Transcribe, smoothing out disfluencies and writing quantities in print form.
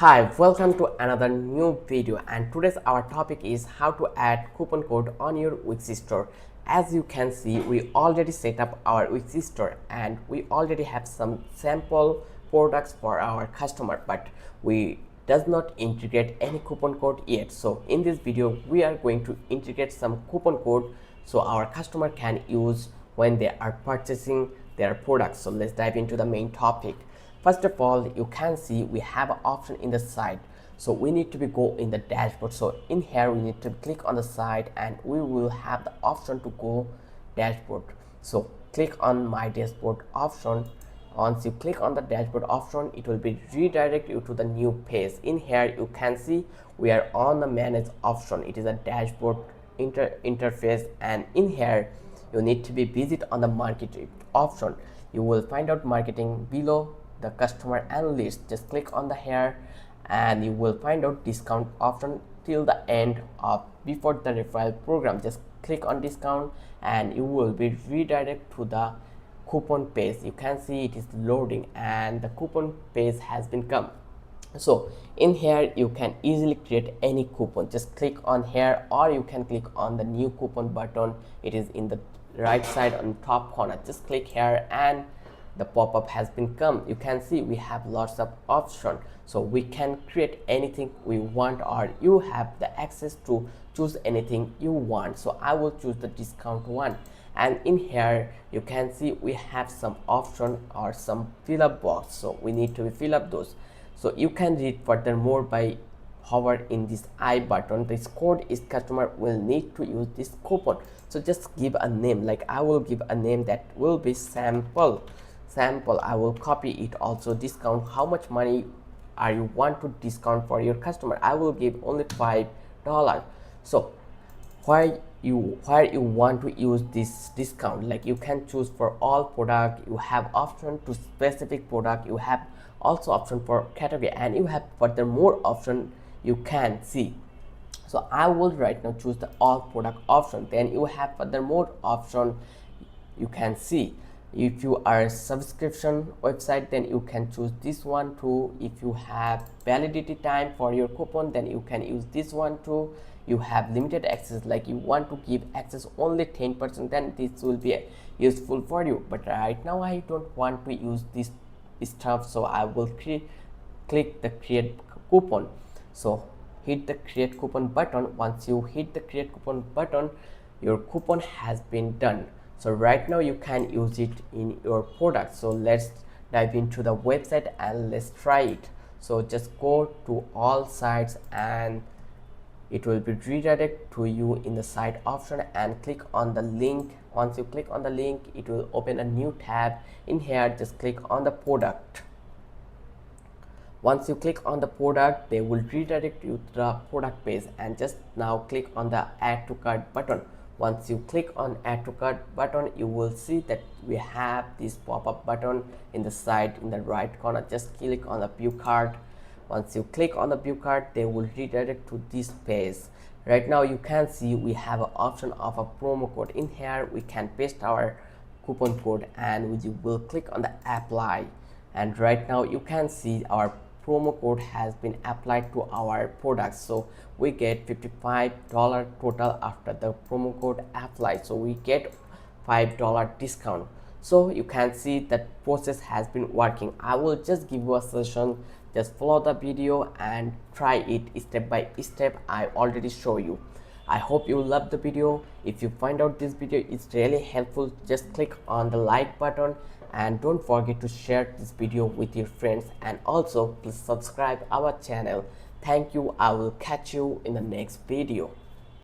Hi, welcome to another new video, and today's our topic is how to add coupon code on your Wix store. As you can see, we already set up our Wix store and we already have some sample products for our customer, but we does not integrate any coupon code yet. So in this video we are going to integrate some coupon code so our customer can use when they are purchasing their products. So let's dive into the main topic. First of all, you can see we have an option in the side, so we need to go in the dashboard. So in here we need to click on the side and we will have the option to go dashboard. So click on my dashboard option. Once you click on the dashboard option, it will be redirect you to the new page. In here you can see we are on the manage option. It is a dashboard interface, and in here you need to be visit on the marketing option. You will find out marketing below the customer and list. Just click on the here and you will find out discount option till the end of before the referral program. Just click on discount and you will be redirected to the coupon page. You can see it is loading and the coupon page has been come. So in here you can easily create any coupon. Just click on here, or you can click on the new coupon button. It is in the right side on top corner. Just click here and the pop-up has been come. You can see we have lots of options, so we can create anything we want, or you have the access to choose anything you want. So I will choose the discount one, and in here you can see we have some option or some fill up box, so we need to fill up those. So you can read furthermore by hover in this I button. This code is customer will need to use this coupon. So just give a name, like I will give a name that will be sample. I will copy it. Also discount, how much money are you want to discount for your customer. I will give only $5. So where you want to use this discount, like you can choose for all product, you have option to specific product, you have also option for category, and you have furthermore option you can see. So I will right now choose the all product option. Then you have furthermore option you can see. If you are a subscription website, then you can choose this one too. If you have validity time for your coupon, then you can use this one too. You have limited access, like you want to give access only 10%, then this will be useful for you. But right now I don't want to use this stuff, so I will click the create coupon. So hit the create coupon button. Once you hit the create coupon button, your coupon has been done. So right now you can use it in your product. So let's dive into the website and let's try it. So just go to all sites and it will be redirected to you in the site option, and click on the link. Once you click on the link, it will open a new tab. In here just click on the product. Once you click on the product, they will redirect you to the product page, and just now click on the add to cart button. Once you click on add to cart button, you will see that we have this pop-up button in the side in the right corner. Just click on the view cart. Once you click on the view cart, they will redirect to this page. Right now you can see we have an option of a promo code. In here we can paste our coupon code and we will click on the apply, and right now you can see our promo code has been applied to our products. So we get $55 total after the promo code applied, so we get $5 discount. So you can see that process has been working. I will just give you a session. Just follow the video and try it step by step. I already show you. I hope you love the video. If you find out this video is really helpful, just click on the like button and don't forget to share this video with your friends, and also please subscribe our channel. Thank you. I will catch you in the next video.